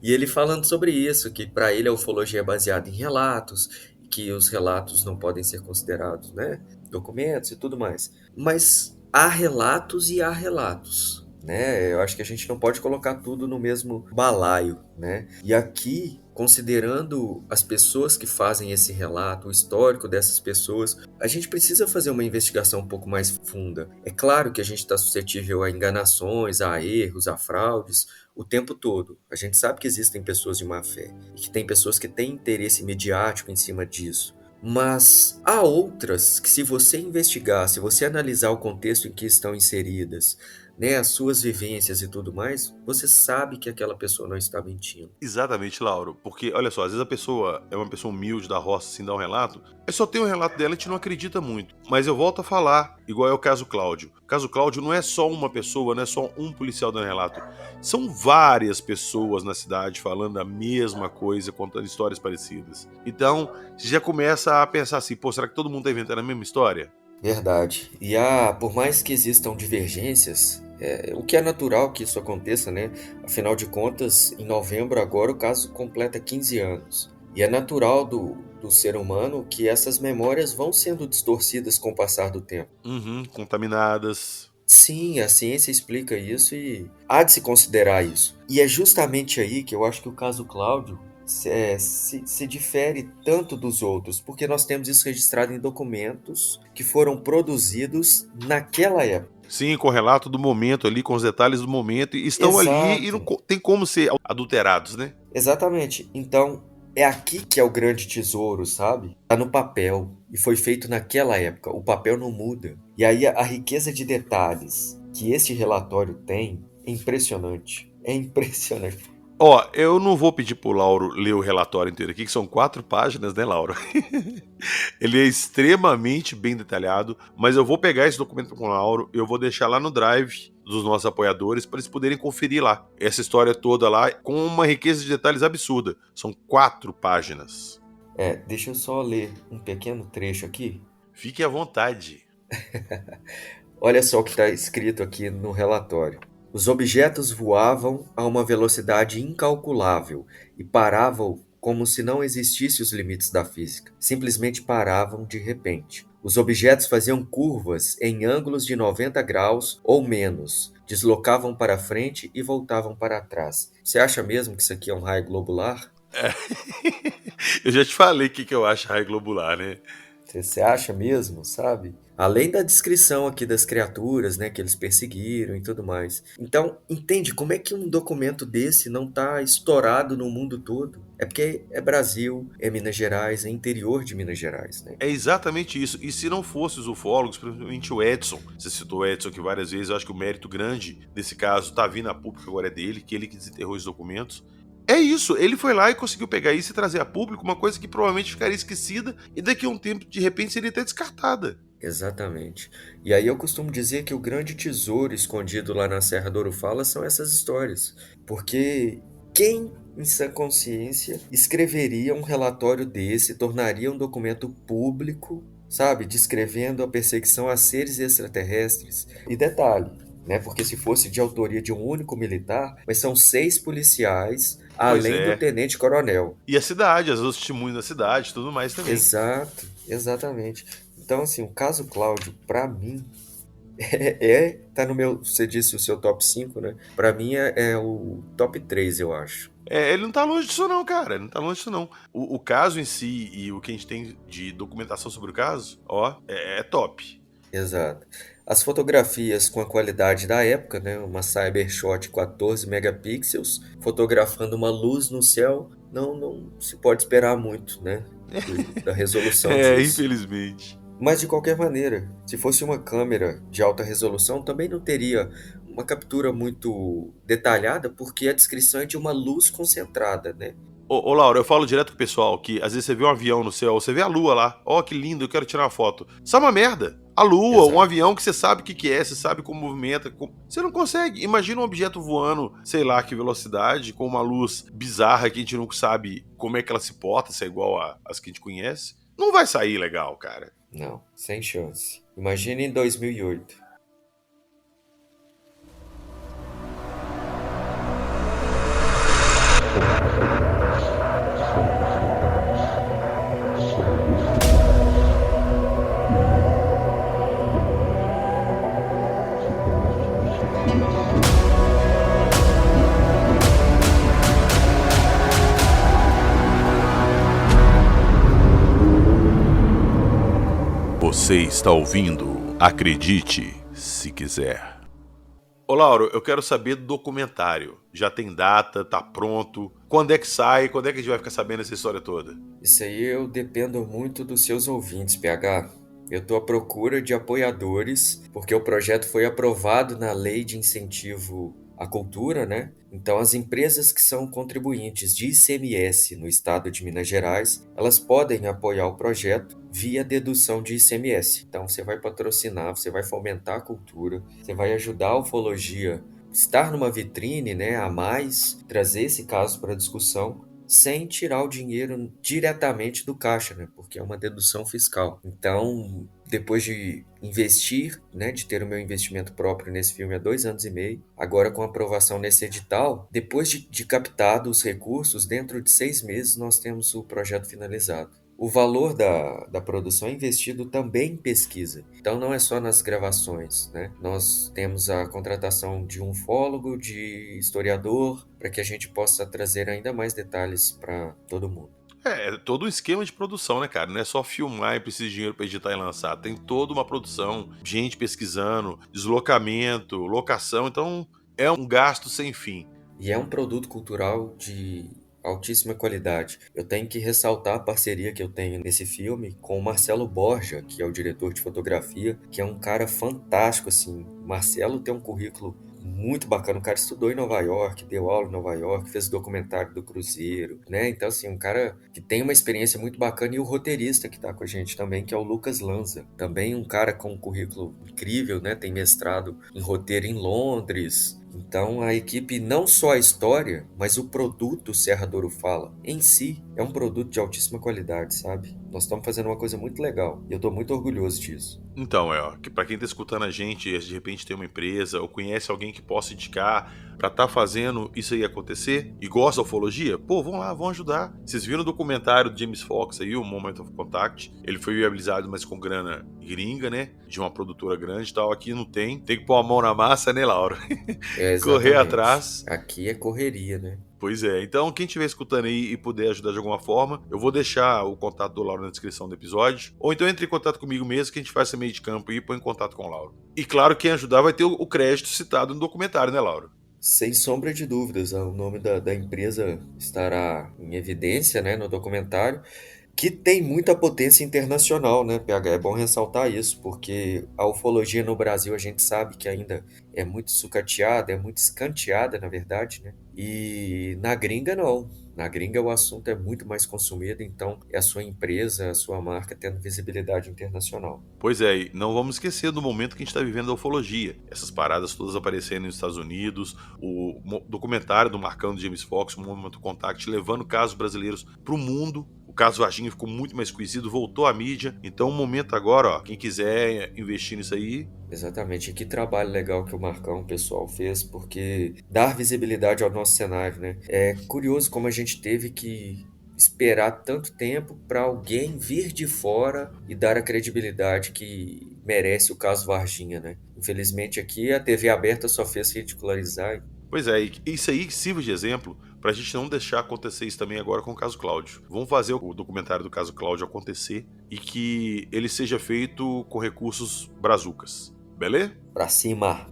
e ele falando sobre isso, que para ele a ufologia é baseada em relatos, que os relatos não podem ser considerados, né, documentos e tudo mais. Mas há relatos e há relatos, né? Eu acho que a gente não pode colocar tudo no mesmo balaio, né? E aqui, considerando as pessoas que fazem esse relato, o histórico dessas pessoas, a gente precisa fazer uma investigação um pouco mais funda. É claro que a gente está suscetível a enganações, a erros, a fraudes o tempo todo. A gente sabe que existem pessoas de má fé e que tem pessoas que têm interesse midiático em cima disso. Mas há outras que, se você investigar, se você analisar o contexto em que estão inseridas, né, as suas vivências e tudo mais, você sabe que aquela pessoa não está mentindo. Exatamente, Lauro. Porque, olha só, às vezes a pessoa é uma pessoa humilde da roça, assim, dá um relato, aí só tem um relato dela e a gente não acredita muito. Mas eu volto a falar, igual é o caso Cláudio. O caso Cláudio não é só uma pessoa, não é só um policial dando relato. São várias pessoas na cidade falando a mesma coisa, contando histórias parecidas. Então, você já começa a pensar assim, pô, será que todo mundo tá inventando a mesma história? Verdade. E por mais que existam divergências, o que é natural que isso aconteça, né? Afinal de contas, em novembro agora o caso completa 15 anos. E é natural do ser humano que essas memórias vão sendo distorcidas com o passar do tempo. Uhum, contaminadas. Sim, a ciência explica isso e há de se considerar isso. E é justamente aí que eu acho que o caso Cláudio se difere tanto dos outros, porque nós temos isso registrado em documentos que foram produzidos naquela época. Sim, com o relato do momento ali, com os detalhes do momento, e estão ali e não Exato, tem como ser adulterados, né? exatamente. Então, é aqui que é o grande tesouro, sabe? Tá no papel e foi feito naquela época. O papel não muda. E aí a riqueza de detalhes que esse relatório tem é impressionante. É impressionante. Ó, eu não vou pedir pro Lauro ler o relatório inteiro aqui, que são 4 páginas, né, Lauro? Ele é extremamente bem detalhado, mas eu vou pegar esse documento com o Lauro, eu vou deixar lá no Drive dos nossos apoiadores para eles poderem conferir lá. Essa história toda lá, com uma riqueza de detalhes absurda. São 4 páginas. Deixa eu só ler um pequeno trecho aqui. Fique à vontade. Olha só o que está escrito aqui no relatório. Os objetos voavam a uma velocidade incalculável e paravam como se não existissem os limites da física. Simplesmente paravam de repente. Os objetos faziam curvas em ângulos de 90 graus ou menos, deslocavam para frente e voltavam para trás. Você acha mesmo que isso aqui é um raio globular? É. Eu já te falei o que eu acho raio globular, né? Você acha mesmo, sabe? Além da descrição aqui das criaturas, né, que eles perseguiram e tudo mais. Então, entende como é que um documento desse não está estourado no mundo todo? É porque é Brasil, é Minas Gerais, é interior de Minas Gerais, né? É exatamente isso. E se não fosse os ufólogos, principalmente o Edson, você citou o Edson aqui várias vezes, eu acho que o mérito grande desse caso tá vindo a público agora é dele, que ele que desenterrou os documentos. É isso, ele foi lá e conseguiu pegar isso e trazer a público uma coisa que provavelmente ficaria esquecida e daqui a um tempo, de repente, seria até descartada. Exatamente. E aí eu costumo dizer que o grande tesouro escondido lá na Serra do Ouro Fala são essas histórias. Porque quem em sã consciência escreveria um relatório desse, tornaria um documento público, sabe, descrevendo a perseguição a seres extraterrestres? E detalhe, né, porque se fosse de autoria de um único militar, mas são 6 policiais, Pois além do é. tenente-coronel. E a cidade, as testemunhas da cidade, tudo mais também. Exato, exatamente. Então, assim, o caso Cláudio, pra mim, tá no meu, você disse o seu top 5, né? Pra mim é o top 3, eu acho. É, ele não tá longe disso não, cara. Ele não tá longe disso não. O caso em si e o que a gente tem de documentação sobre o caso, ó, é top. Exato. As fotografias com a qualidade da época, né? Uma Cybershot 14 megapixels, fotografando uma luz no céu, não se pode esperar muito, né? Da resolução É, disso. infelizmente. Mas de qualquer maneira, se fosse uma câmera de alta resolução, também não teria uma captura muito detalhada, porque a descrição é de uma luz concentrada, né? Ô, Laura, eu falo direto com o pessoal que às vezes você vê um avião no céu, você vê a lua lá. Ó, que lindo, eu quero tirar uma foto. Isso é uma merda. A lua, um Exato. avião que você sabe o que é, você sabe como movimenta. Você não consegue. Imagina um objeto voando, sei lá que velocidade, com uma luz bizarra que a gente não sabe como é que ela se porta, se é igual às que a gente conhece. Não vai sair legal, cara. Não, sem chance. Imagine em 2008. Você está ouvindo Acredite Se Quiser. Ô Lauro, eu quero saber do documentário. Já tem data, tá pronto? Quando é que sai? Quando é que a gente vai ficar sabendo essa história toda? Isso aí eu dependo muito dos seus ouvintes, PH. Eu estou à procura de apoiadores, porque o projeto foi aprovado na Lei de Incentivo à Cultura, né? Então, as empresas que são contribuintes de ICMS no estado de Minas Gerais, elas podem apoiar o projeto via dedução de ICMS. Então, você vai patrocinar, você vai fomentar a cultura, você vai ajudar a ufologia a estar numa vitrine, né, a mais, trazer esse caso para discussão sem tirar o dinheiro diretamente do caixa, né? Porque é uma dedução fiscal. Então, depois de investir, né, de ter o meu investimento próprio nesse filme há 2 anos e meio, agora com a aprovação nesse edital, depois de captado os recursos, dentro de 6 meses nós temos o projeto finalizado. O valor da produção é investido também em pesquisa. Então não é só nas gravações, né? Nós temos a contratação de um ufólogo, de historiador, para que a gente possa trazer ainda mais detalhes para todo mundo. É todo um esquema de produção, né, cara? Não é só filmar e precisa de dinheiro pra editar e lançar. Tem toda uma produção, gente pesquisando, deslocamento, locação. Então, é um gasto sem fim. E é um produto cultural de altíssima qualidade. Eu tenho que ressaltar a parceria que eu tenho nesse filme com o Marcelo Borja, que é o diretor de fotografia, que é um cara fantástico, assim. O Marcelo tem um currículo muito bacana. O cara estudou em Nova York, deu aula em Nova York, fez documentário do Cruzeiro, né? Então, assim, um cara que tem uma experiência muito bacana. E o roteirista que tá com a gente também, que é o Lucas Lanza. Também um cara com um currículo incrível, né? Tem mestrado em roteiro em Londres. Então a equipe, não só a história, mas o produto Serra do Ouro Fala em si é um produto de altíssima qualidade, sabe? Nós estamos fazendo uma coisa muito legal e eu estou muito orgulhoso disso. Então, ó, que para quem tá escutando a gente, de repente tem uma empresa ou conhece alguém que possa indicar pra tá fazendo isso aí acontecer e gosta da ufologia, pô, vão lá, vão ajudar. Vocês viram o documentário do James Fox aí, o Moment of Contact? Ele foi viabilizado, mas com grana gringa, né? De uma produtora grande e tal. Aqui não tem. Tem que pôr a mão na massa, né, Laura? É, Correr exatamente. atrás. Aqui é correria, né? Pois é, então quem estiver escutando aí e puder ajudar de alguma forma, eu vou deixar o contato do Lauro na descrição do episódio, ou então entre em contato comigo mesmo que a gente faz esse meio de campo e põe em contato com o Lauro. E claro, quem ajudar vai ter o crédito citado no documentário, né, Lauro? Sem sombra de dúvidas, o nome da empresa estará em evidência, né, no documentário, que tem muita potência internacional, né, PH? É bom ressaltar isso, porque a ufologia no Brasil a gente sabe que ainda é muito sucateada, é muito escanteada, na verdade, né? E na gringa não. Na gringa o assunto é muito mais consumido, então é a sua empresa, a sua marca tendo visibilidade internacional. Pois é, e não vamos esquecer do momento que a gente está vivendo da ufologia. Essas paradas todas aparecendo nos Estados Unidos, o documentário do Marcão do James Fox, o Momento Contact, levando casos brasileiros para o mundo. O caso Varginha ficou muito mais conhecido, voltou à mídia. Então, o momento agora, ó, quem quiser investir nisso aí. Exatamente, e que trabalho legal que o Marcão, o pessoal, fez, porque dar visibilidade ao nosso cenário, né? É curioso como a gente teve que esperar tanto tempo para alguém vir de fora e dar a credibilidade que merece o caso Varginha, né? Infelizmente aqui a TV aberta só fez ridicularizar. Pois é, e isso aí que sirva de exemplo para a gente não deixar acontecer isso também agora com o caso Cláudio. Vamos fazer o documentário do caso Cláudio acontecer e que ele seja feito com recursos brazucas. Beleza? Pra cima!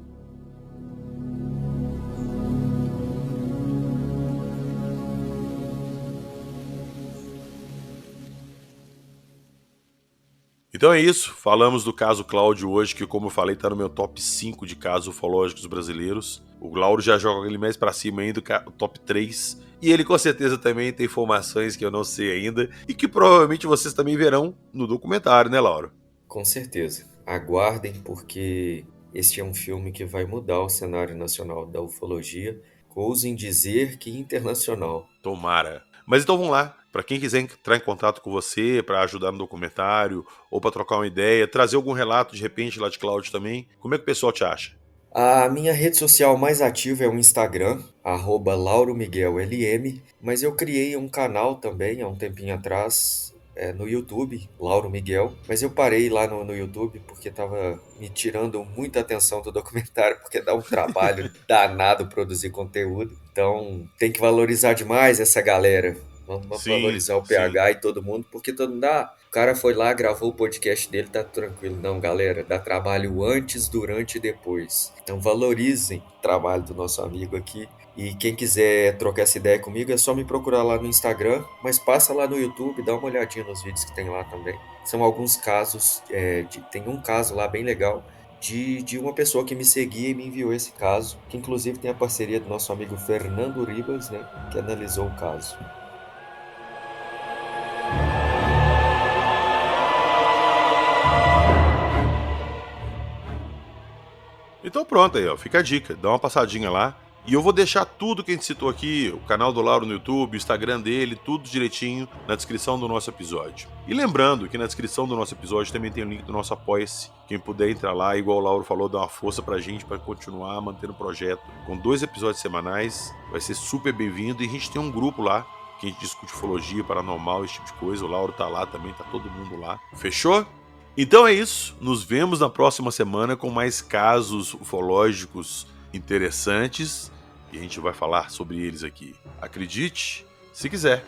Então é isso, falamos do caso Cláudio hoje, que como eu falei, está no meu top 5 de casos ufológicos brasileiros. O Lauro já joga ele mais para cima ainda, o top 3. E ele com certeza também tem informações que eu não sei ainda e que provavelmente vocês também verão no documentário, né, Lauro? Com certeza. Aguardem, porque este é um filme que vai mudar o cenário nacional da ufologia, ousem dizer que internacional. Tomara. Mas então vamos lá. Para quem quiser entrar em contato com você, para ajudar no documentário, ou para trocar uma ideia, trazer algum relato de repente lá de Cláudio também, como é que o pessoal te acha? A minha rede social mais ativa é o Instagram, @lauromiguellm, mas eu criei um canal também há um tempinho atrás, no YouTube, Lauro Miguel, mas eu parei lá no YouTube porque estava me tirando muita atenção do documentário, porque dá um trabalho danado produzir conteúdo, então tem que valorizar demais essa galera. Vamos Sim, valorizar o sim. PH e todo mundo, porque todo mundo, o cara foi lá, gravou o podcast dele, tá tranquilo. Não, galera, dá trabalho antes, durante e depois. Então valorizem o trabalho do nosso amigo aqui. E quem quiser trocar essa ideia comigo é só me procurar lá no Instagram, mas passa lá no YouTube, dá uma olhadinha nos vídeos que tem lá também. São alguns casos, tem um caso lá bem legal de uma pessoa que me seguia e me enviou esse caso, que inclusive tem a parceria do nosso amigo Fernando Ribas, né, que analisou o caso. Então pronto aí, ó. Fica a dica. Dá uma passadinha lá. E eu vou deixar tudo que a gente citou aqui, o canal do Lauro no YouTube, o Instagram dele, tudo direitinho na descrição do nosso episódio. E lembrando que na descrição do nosso episódio também tem o link do nosso Apoia-se. Quem puder entrar lá, igual o Lauro falou, dar uma força pra gente para continuar mantendo o projeto com 2 episódios semanais. Vai ser super bem-vindo. E a gente tem um grupo lá que a gente discute ufologia, paranormal, esse tipo de coisa. O Lauro tá lá também, tá todo mundo lá. Fechou? Então é isso. Nos vemos na próxima semana com mais casos ufológicos interessantes e a gente vai falar sobre eles aqui. Acredite, se quiser.